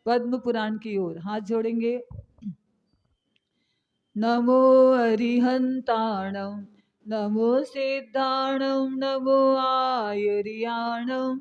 पद्म पुराण की ओर हाथ जोड़ेंगे। नमो अरिहंताणं नमो सिद्धाणं नमो आयर्याणं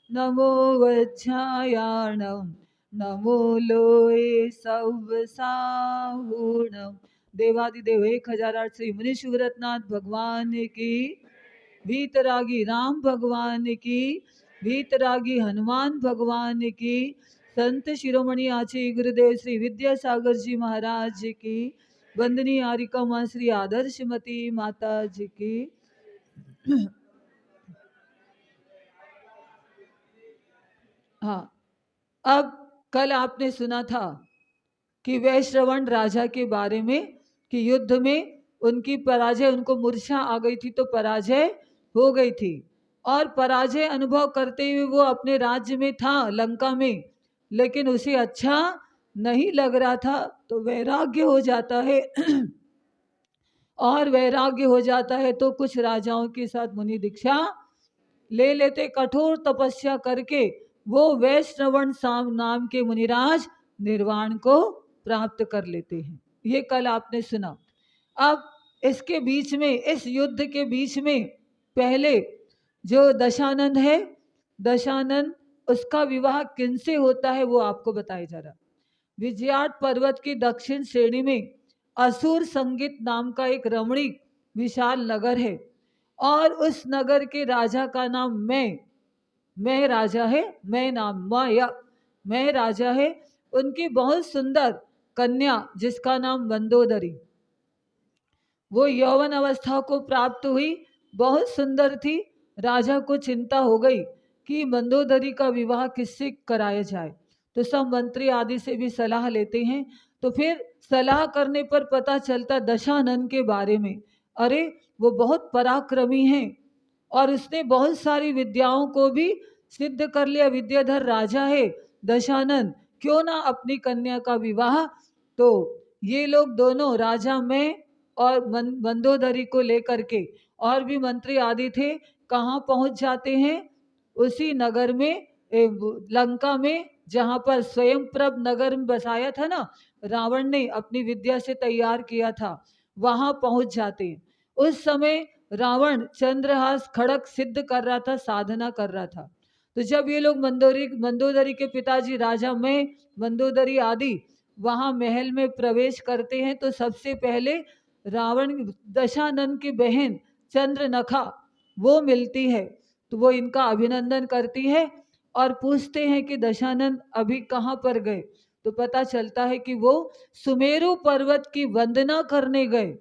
नमो वज्रायाणं नमो लोये सव्वसाहुणं। देवादिदेव 1008 श्री मुनि शिवरत्नाथ भगवान की, वीतरागी राम भगवान की, वीतरागी हनुमान भगवान की, संत शिरोमणि आचार्य गुरुदेव श्री विद्यासागर जी महाराज की, वंदनीय आरिका माँ श्री आदर्शमती माता जी की। हाँ, अब कल आपने सुना था कि वैश्रवण राजा के बारे में कि युद्ध में उनकी पराजय, उनको मूर्छा आ गई थी तो पराजय हो गई थी, और पराजय अनुभव करते हुए वो अपने राज्य में था लंका में, लेकिन उसे अच्छा नहीं लग रहा था, तो वैराग्य हो जाता है और वैराग्य हो जाता है तो कुछ राजाओं के साथ मुनि दीक्षा ले लेते, कठोर तपस्या करके वो वैश्रवण नाम के मुनिराज निर्वाण को प्राप्त कर लेते हैं। ये कल आपने सुना। अब इसके बीच में, इस युद्ध के बीच में पहले जो दशानन है, दशानन उसका विवाह किनसे होता है वो आपको बताया जा रहा। विजयाट पर्वत की दक्षिण श्रेणी में असुर संगीत नाम का एक रमणीक विशाल नगर है, और उस नगर के राजा का नाम मैं राजा है, मैं राजा है। उनकी बहुत सुंदर कन्या जिसका नाम मंदोदरी, वो यौवन अवस्था को प्राप्त हुई, बहुत सुंदर थी। राजा को चिंता हो गई कि मंदोदरी का विवाह किससे कराया जाए, तो सब मंत्री आदि से भी सलाह लेते हैं। तो फिर सलाह करने पर पता चलता दशानन के बारे में, अरे वो बहुत पराक्रमी हैं और उसने बहुत सारी विद्याओं को भी सिद्ध कर लिया, विद्याधर राजा है दशानन, क्यों ना अपनी कन्या का विवाह। तो ये लोग दोनों, राजा में और मंदोदरी को लेकर के, और भी मंत्री आदि थे, कहाँ पहुंच जाते हैं, उसी नगर में, लंका में, जहाँ पर स्वयंप्रभ नगर में बसाया था ना रावण ने, अपनी विद्या से तैयार किया था, वहां पहुंच जाते हैं। उस समय रावण चंद्रहास खड़क सिद्ध कर रहा था, साधना कर रहा था। तो जब ये लोग मंदोदरी के पिताजी राजा में मंदोदरी आदि वहां महल में प्रवेश करते हैं, तो सबसे पहले रावण दशानन की बहन चंद्रनखा वो मिलती है। तो वो इनका अभिनंदन करती है और पूछते हैं कि दशानन अभी कहाँ पर गए। तो पता चलता है कि वो सुमेरु पर्वत की वंदना करने गए।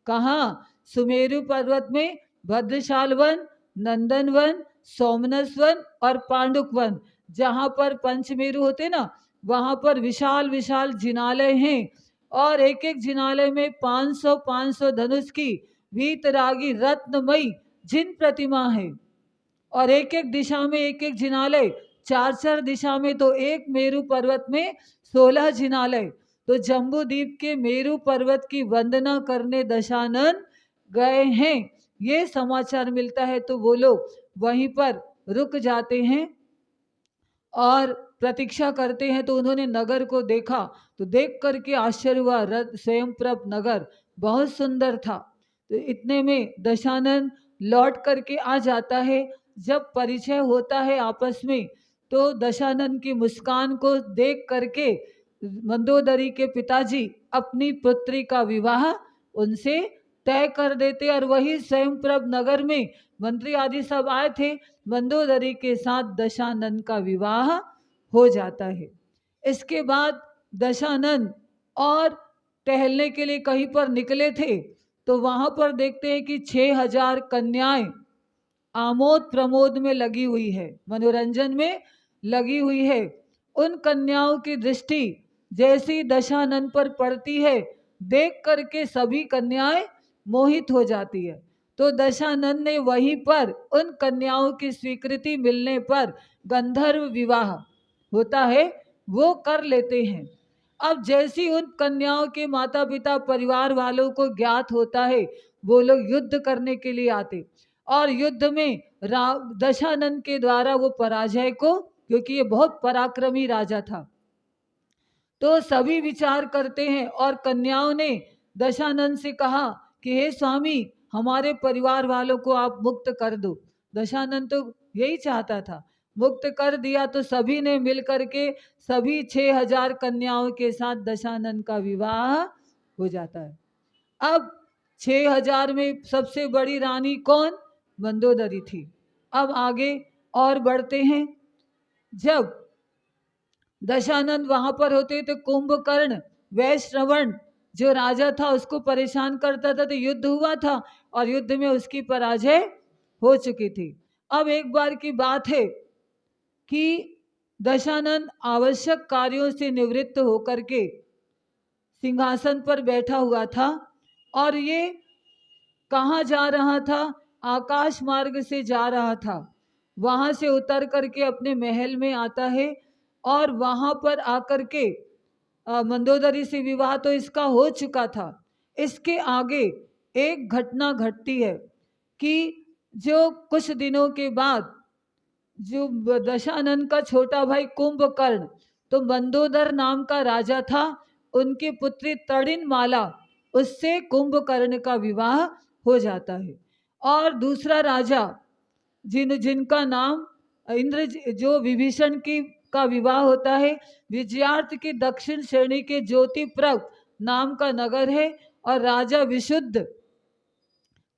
कहाँ? सुमेरु पर्वत में भद्रशाल वन, नंदन वन, सोमनस वन और पांडुक वन, जहाँ पर पंचमेरु होते ना, वहाँ पर विशाल विशाल जिनालय हैं, और एक एक जिनालय में 500 धनुष की वीतरागी रत्नमयी जिन प्रतिमा है, और एक एक दिशा में एक एक जिनालय, 4 दिशा में, तो एक मेरु पर्वत में 16 जिनालय। तो जम्बू द्वीप के मेरु पर्वत की वंदना करने दशानन गए हैं, ये समाचार मिलता है। तो वो लोग वहीं पर रुक जाते हैं और प्रतीक्षा करते हैं। तो उन्होंने नगर को देखा, तो देख करके आश्चर्य हुआ, स्वयंप्रभ नगर बहुत सुंदर था। तो इतने में दशानन लौट करके आ जाता है। जब परिचय होता है आपस में, तो दशानन की मुस्कान को देख करके मंदोदरी के पिताजी अपनी पुत्री का विवाह उनसे तय कर देते, और वही स्वयंप्रभ नगर में मंत्री आदि सब आए थे, मंदोदरी के साथ दशानन का विवाह हो जाता है। इसके बाद दशानन और टहलने के लिए कहीं पर निकले थे, तो वहां पर देखते हैं कि 6000 कन्याएं आमोद प्रमोद में लगी हुई है, मनोरंजन में लगी हुई है। उन कन्याओं की दृष्टि जैसी दशानन पर पड़ती है, देख करके सभी कन्याएं मोहित हो जाती है। तो दशानन ने वहीं पर उन कन्याओं की स्वीकृति मिलने पर गंधर्व विवाह होता है वो कर लेते हैं। अब जैसी उन कन्याओं के माता पिता परिवार वालों को ज्ञात होता है, वो लोग युद्ध करने के लिए आते, और युद्ध में दशानन के द्वारा वो पराजय को, क्योंकि ये बहुत पराक्रमी राजा था, तो सभी विचार करते हैं और कन्याओं ने दशानन से कहा कि हे स्वामी, हमारे परिवार वालों को आप मुक्त कर दो। दशानन तो यही चाहता था, मुक्त कर दिया तो सभी ने मिल करके सभी 6000 कन्याओं के साथ दशानन का विवाह हो जाता है। अब 6000 में सबसे बड़ी रानी कौन? मंदोदरी थी। अब आगे और बढ़ते हैं। जब दशानन वहां पर होते तो कुंभकर्ण वैश्रवण जो राजा था उसको परेशान करता था, तो युद्ध हुआ था और युद्ध में उसकी पराजय हो चुकी थी। अब एक बार की बात है कि दशानन आवश्यक कार्यों से निवृत्त होकर के सिंहासन पर बैठा हुआ था और ये कहाँ जा रहा था? आकाश मार्ग से जा रहा था। वहां से उतर करके अपने महल में आता है और वहां पर आकर के मंदोदरी से विवाह तो इसका हो चुका था। इसके आगे एक घटना घटती है कि जो कुछ दिनों के बाद जो दशानन का छोटा भाई कुंभकर्ण, तो मंदोदर नाम का राजा था, उनकी पुत्री तड़िन माला, उससे कुंभकर्ण का विवाह हो जाता है। और दूसरा राजा जिनका नाम इंद्र, जो विभीषण की का विवाह होता है, विजयार्थ की दक्षिण श्रेणी के ज्योतिप्रभ नाम का नगर है और राजा विशुद्ध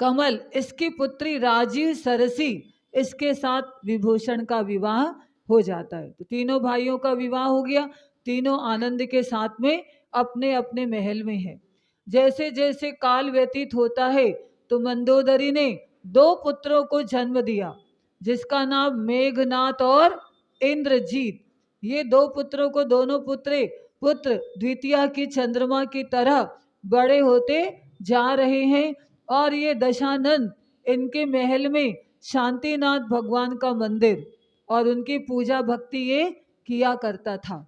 कमल, इसकी पुत्री राजीव सरसी, इसके साथ विभूषण का विवाह हो जाता है। तो तीनों भाइयों का विवाह हो गया, तीनों आनंद के साथ में अपने अपने महल में है। जैसे जैसे काल व्यतीत होता है तो मंदोदरी ने 2 पुत्रों को जन्म दिया, जिसका नाम मेघनाथ और इंद्रजीत। ये 2 पुत्रों को, दोनों पुत्र द्वितीया की चंद्रमा की तरह बड़े होते जा रहे हैं और ये दशानन इनके महल में शांतिनाथ भगवान का मंदिर और उनकी पूजा भक्ति ये किया करता था।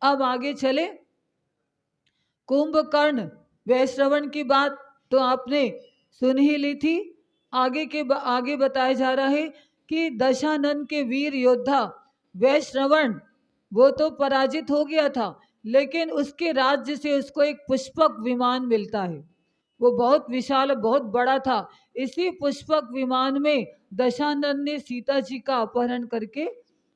अब आगे चले। कुंभकर्ण वैश्रवण की बात तो आपने सुन ही ली थी। आगे बताया जा रहा है कि दशानन के वीर योद्धा वैश्रवण, वो तो पराजित हो गया था, लेकिन उसके राज्य से उसको एक पुष्पक विमान मिलता है। वो बहुत विशाल, बहुत बड़ा था। इसी पुष्पक विमान में दशानन ने सीता जी का अपहरण करके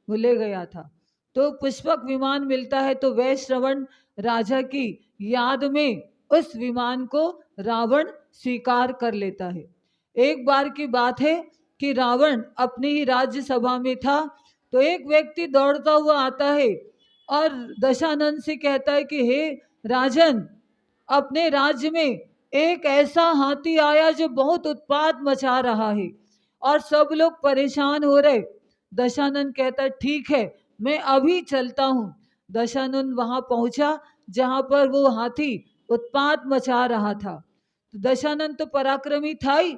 वो ले गया था। तो पुष्पक विमान मिलता है तो वैश्रवण राजा की याद में उस विमान को रावण स्वीकार कर लेता है। एक बार की बात है कि रावण अपनी ही राज्य सभा में था, तो एक व्यक्ति दौड़ता हुआ आता है और दशानन से कहता है कि हे राजन, अपने राज्य में एक ऐसा हाथी आया जो बहुत उत्पात मचा रहा है और सब लोग परेशान हो रहे। दशानन कहता ठीक है, मैं अभी चलता हूँ। दशानन वहां पहुंचा जहां पर वो हाथी उत्पात मचा रहा था। तो दशानन तो पराक्रमी था ही,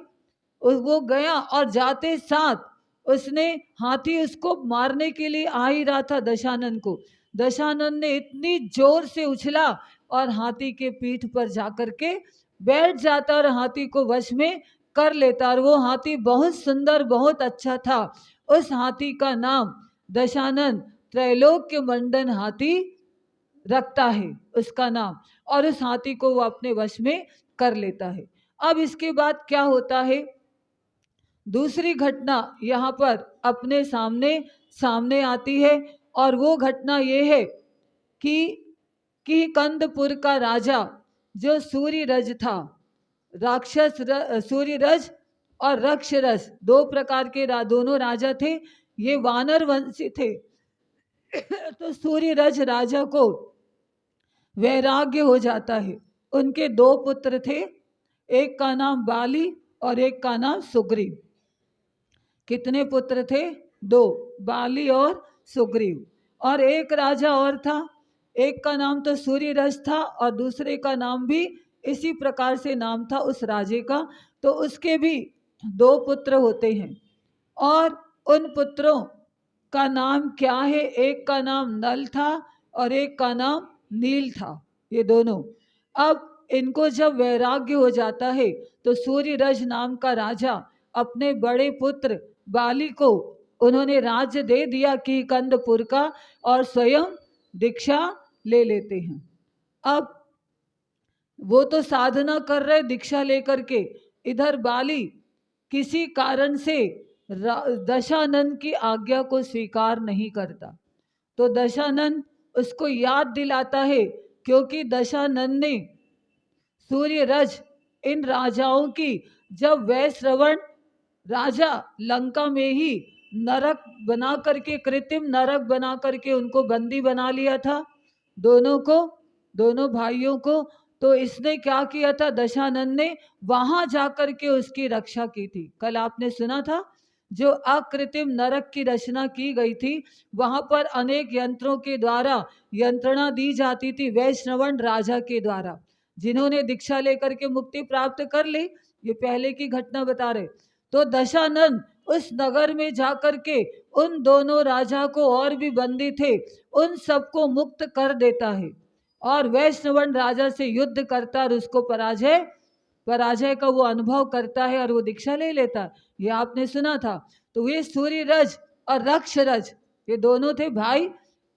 वो गया और जाते साथ उसने, हाथी उसको मारने के लिए आ ही रहा था दशानन को। दशानन ने इतनी जोर से उछला और हाथी के पीठ पर जाकर के बैठ जाता और हाथी को वश में कर लेता। और वो हाथी बहुत सुंदर, बहुत अच्छा था। उस हाथी का नाम दशानन त्रैलोक्य मंडन हाथी रखता है उसका नाम, और उस हाथी को वो अपने वश में कर लेता है। अब इसके बाद क्या होता है? दूसरी घटना यहाँ पर अपने सामने आती है और वो घटना ये है कि कंदपुर का राजा जो सूर्यरज था, सूर्यरज और रक्षरज 2 प्रकार के दोनों राजा थे। ये वानर वंशी थे। तो सूर्यरज राजा को वैराग्य हो जाता है। उनके 2 पुत्र थे, एक का नाम बाली और एक का नाम सुग्रीव। कितने पुत्र थे? 2, बाली और सुग्रीव। और एक राजा और था, एक का नाम तो सूर्यरज था और दूसरे का नाम भी इसी प्रकार से नाम था उस राजे का। तो उसके भी 2 पुत्र होते हैं और उन पुत्रों का नाम क्या है? एक का नाम नल था और एक का नाम नील था, ये दोनों। अब इनको जब वैराग्य हो जाता है तो सूर्यरज नाम का राजा अपने बड़े पुत्र बाली को उन्होंने राज्य दे दिया कि कंदपुर का, और स्वयं दीक्षा ले लेते हैं। अब वो तो साधना कर रहे दीक्षा लेकर के, इधर बाली किसी कारण से दशानन की आज्ञा को स्वीकार नहीं करता। तो दशानन उसको याद दिलाता है, क्योंकि दशानन ने सूर्य रज इन राजाओं की, जब वैश्रवण राजा लंका में ही नरक बना करके, कृत्रिम नरक बना करके उनको बंदी बना लिया था, दोनों को, दोनों भाइयों को। तो इसने क्या किया था, दशानन ने वहां जाकर के उसकी रक्षा की थी। कल आपने सुना था, जो अकृत्रिम नरक की रचना की गई थी, वहां पर अनेक यंत्रों के द्वारा यंत्रणा दी जाती थी वैष्णवन राजा के द्वारा, जिन्होंने दीक्षा लेकर के मुक्ति प्राप्त कर ली। ये पहले की घटना बता रहे। तो दशानन उस नगर में जाकर के उन दोनों राजा को, और भी बंदी थे, उन सबको मुक्त कर देता है और वैष्णवन राजा से युद्ध करता और उसको पराजय का वो अनुभव करता है और वो दीक्षा ले लेता है। ये आपने सुना था। तो ये सूर्य रज और रक्ष रज, ये दोनों थे भाई,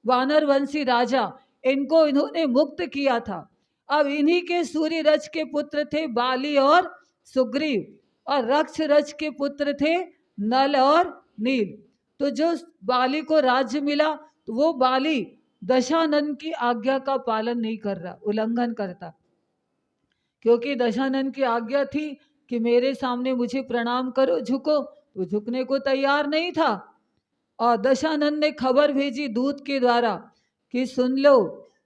वानर वंशी राजा, इनको इन्होंने मुक्त किया था। अब इन्हीं के सूर्य रज के पुत्र थे बाली और सुग्रीव, और रक्ष रज के पुत्र थे नल और नील। तो जो बाली को राज्य मिला, तो वो बाली दशानन की आज्ञा का पालन नहीं कर रहा, उल्लंघन करता, क्योंकि दशानन की आज्ञा थी कि मेरे सामने मुझे प्रणाम करो, झुको, तो झुकने को तैयार नहीं था। और दशानन ने खबर भेजी दूत के द्वारा कि सुन लो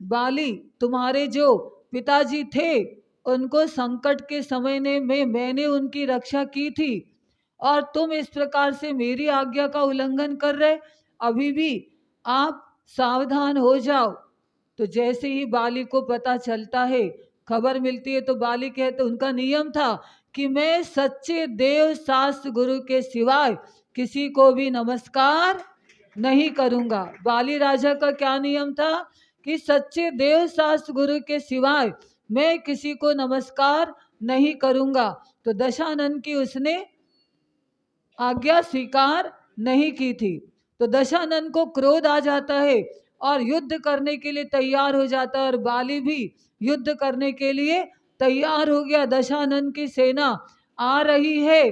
बाली, तुम्हारे जो पिताजी थे उनको संकट के समय में मैंने उनकी रक्षा की थी, और तुम इस प्रकार से मेरी आज्ञा का उल्लंघन कर रहे, अभी भी आप सावधान हो जाओ। तो जैसे ही बाली को पता चलता है, खबर मिलती है, तो बाली कहते, उनका नियम था कि मैं सच्चे देव शास्त्र गुरु के सिवाय किसी को भी नमस्कार नहीं करूंगा। बाली राजा का क्या नियम था कि सच्चे देव शास्त्र गुरु के सिवाय मैं किसी को नमस्कार नहीं करूंगा। तो दशानन की उसने आज्ञा स्वीकार नहीं की थी। तो दशानन को क्रोध आ जाता है और युद्ध करने के लिए तैयार हो जाता है, और बाली भी युद्ध करने के लिए तैयार हो गया। दशानन की सेना आ रही है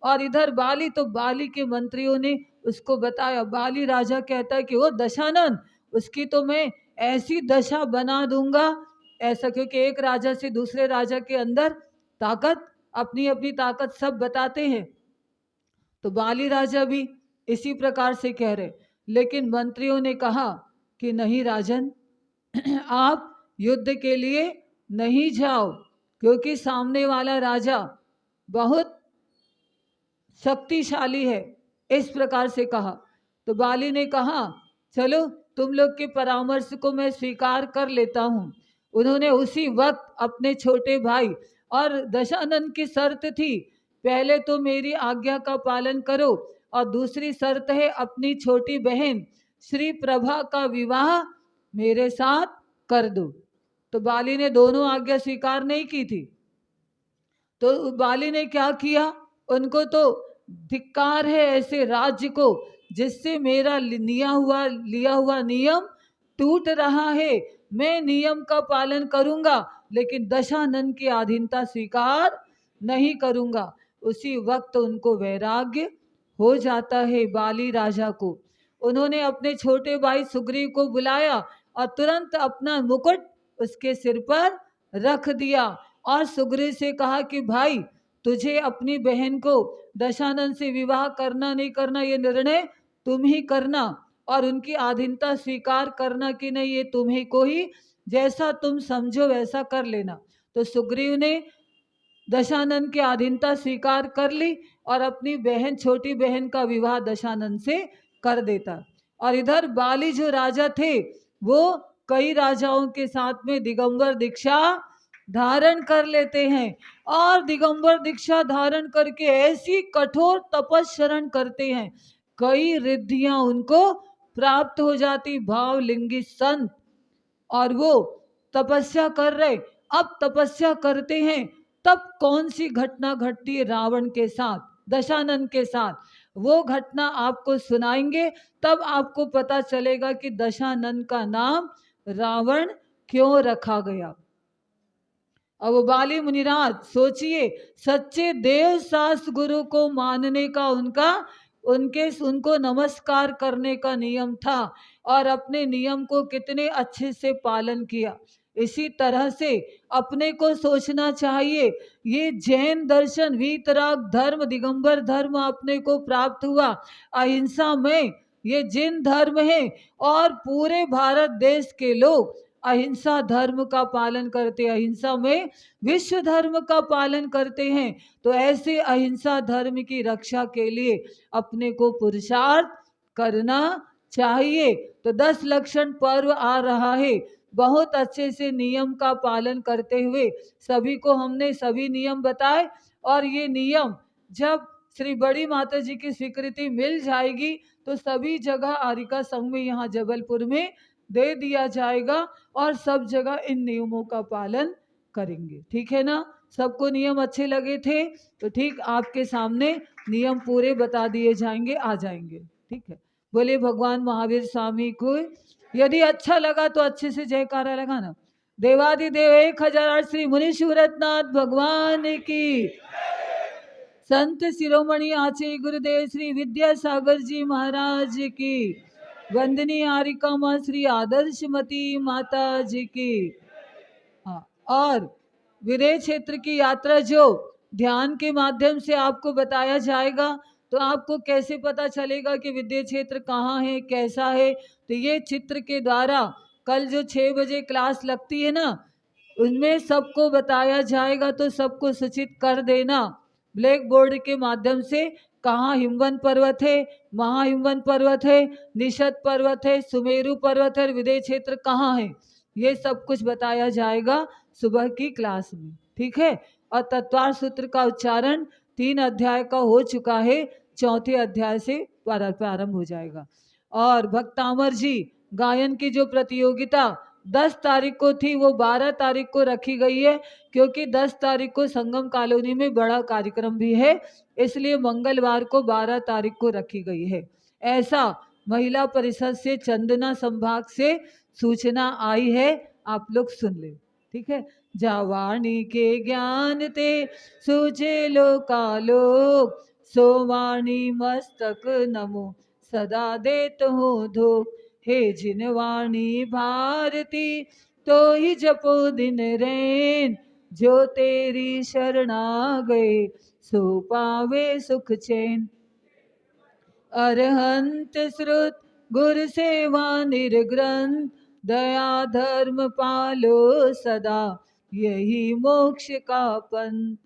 और इधर बाली, तो बाली के मंत्रियों ने उसको बताया। बाली राजा कहता है कि वो दशानन, उसकी तो मैं ऐसी दशा बना दूंगा ऐसा, क्योंकि एक राजा से दूसरे राजा के अंदर ताकत, अपनी अपनी ताकत सब बताते हैं। तो बाली राजा भी इसी प्रकार से कह रहे, लेकिन मंत्रियों ने कहा कि नहीं राजन, आप युद्ध के लिए नहीं जाओ, क्योंकि सामने वाला राजा बहुत शक्तिशाली है। इस प्रकार से कहा। तो बाली ने कहा चलो तुम लोग के परामर्श को मैं स्वीकार कर लेता हूँ। उन्होंने उसी वक्त अपने छोटे भाई, और दशानन की शर्त थी, पहले तो मेरी आज्ञा का पालन करो, और दूसरी शर्त है अपनी छोटी बहन श्री प्रभा का विवाह मेरे साथ कर दो। तो बाली ने दोनों आज्ञा स्वीकार नहीं की थी। तो बाली ने क्या किया, उनको तो धिक्कार है ऐसे राज्य को जिससे मेरा लिया हुआ नियम टूट रहा है। मैं नियम का पालन करूंगा, लेकिन दशानन की अधीनता स्वीकार नहीं करूंगा। उसी वक्त उनको वैराग्य हो जाता है बाली राजा को। उन्होंने अपने छोटे भाई सुग्रीव को बुलाया और तुरंत अपना मुकुट उसके सिर पर रख दिया, और सुग्रीव से कहा कि भाई तुझे अपनी बहन को दशानन से विवाह करना नहीं करना ये निर्णय तुम ही करना, और उनकी अधीनता स्वीकार करना कि नहीं ये तुम्ही को ही, जैसा तुम समझो वैसा कर लेना। तो सुग्रीव ने दशानन की अधीनता स्वीकार कर ली और अपनी बहन, छोटी बहन का विवाह दशानन से कर देता। और इधर बाली जो राजा थे वो कई राजाओं के साथ में दिगंबर दीक्षा धारण कर लेते हैं, और दिगंबर दीक्षा धारण करके ऐसी कठोर तपस्या करते हैं, कई रिद्धियां उनको प्राप्त हो जाती, भावलिंगी संत। और वो तपस्या कर रहे, अब तपस्या करते हैं, तब कौन सी घटना घटती है रावण के साथ, दशानन के साथ, वो घटना आपको सुनाएंगे, तब आपको पता चलेगा कि दशानन का नाम रावण क्यों रखा गया। अब बाली मुनिराज सोचिए, सच्चे देव शास्त्र गुरु को मानने का उनको नमस्कार करने का नियम था और अपने नियम को कितने अच्छे से पालन किया। इसी तरह से अपने को सोचना चाहिए, ये जैन दर्शन, वीतराग धर्म, दिगंबर धर्म अपने को प्राप्त हुआ अहिंसा में। ये जिन धर्म है और पूरे भारत देश के लोग अहिंसा धर्म का पालन करते, अहिंसा में विश्व धर्म का पालन करते हैं। तो ऐसे अहिंसा धर्म की रक्षा के लिए अपने को पुरुषार्थ करना चाहिए। तो 10 लक्षण पर्व आ रहा है, बहुत अच्छे से नियम का पालन करते हुए सभी को हमने सभी नियम बताए। और ये नियम जब श्री बड़ी माता जी की स्वीकृति मिल जाएगी तो सभी जगह आरिका संघ में, यहाँ जबलपुर में दे दिया जाएगा और सब जगह इन नियमों का पालन करेंगे। ठीक है ना? सबको नियम अच्छे लगे थे तो ठीक आपके सामने नियम पूरे बता दिए जाएंगे, आ जाएंगे। ठीक है, बोले भगवान महावीर स्वामी को। यदि अच्छा लगा तो अच्छे से जयकारा लगाना। देवादिदेव 1008 श्री मुनि शिवरत्नाथ भगवान की, संत शिरोमणि आचार्य गुरुदेव श्री विद्यासागर जी महाराज की, वंदनीय आरिका माँ श्री आदर्शमती माता जी की। हाँ, और विदेह क्षेत्र की यात्रा जो ध्यान के माध्यम से आपको बताया जाएगा, तो आपको कैसे पता चलेगा कि विदेह क्षेत्र कहाँ है, कैसा है। तो ये चित्र के द्वारा कल जो 6 बजे क्लास लगती है ना, उनमें सबको बताया जाएगा। तो सबको सूचित कर देना ब्लैक बोर्ड के माध्यम से, कहाँ हिमवन पर्वत है, महाहिमवन पर्वत है, निषद पर्वत है, सुमेरु पर्वत है, विदेह क्षेत्र कहाँ है, ये सब कुछ बताया जाएगा सुबह की क्लास में। ठीक है, और तत्वार सूत्र का उच्चारण 3 अध्याय का हो चुका है, 4थे अध्याय से प्रारंभ हो जाएगा। और भक्तामर जी गायन की जो प्रतियोगिता 10 तारीख को थी वो 12 तारीख को रखी गई है, क्योंकि 10 तारीख को संगम कॉलोनी में बड़ा कार्यक्रम भी है, इसलिए मंगलवार को 12 तारीख को रखी गई है। ऐसा महिला परिषद से, चंदना संभाग से सूचना आई है, आप लोग सुन ले। ठीक है, जावाणी के ज्ञान ते सूझे लोकालोक, सोवाणी मस्तक नमो सदा देत हो धोख, हे जिनवाणी भारती तो ही जपो दिन रैन, जो तेरी शरणा गए सो पावे सुख चैन। अरहंत श्रुत गुर सेवा निर्ग्रंथ, दया धर्म पालो सदा यही मोक्ष का पंथ।